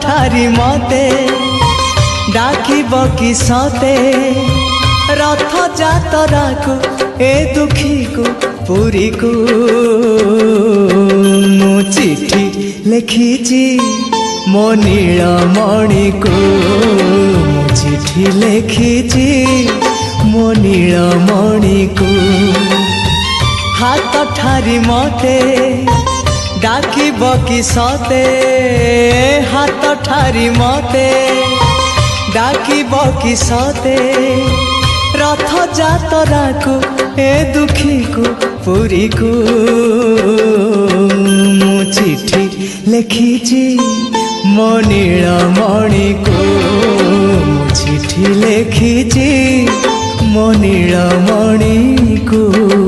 ठारी मते डाकिब कि सते रथ जातरा को ए दुखी को पुरी को मु चिठी लिखिची मो नीलमणि को मु चिठी लिखिची मो नीलमणि को हाथ ठारी मते डाकिब कि सते हाथ ठारी मते डाकिब कि सते रथ जातरा को ए दुखी को पुरी को मु चिठी लिखिची मो नीलमणि को मु चिठी लिखिची मो नीलमणि को।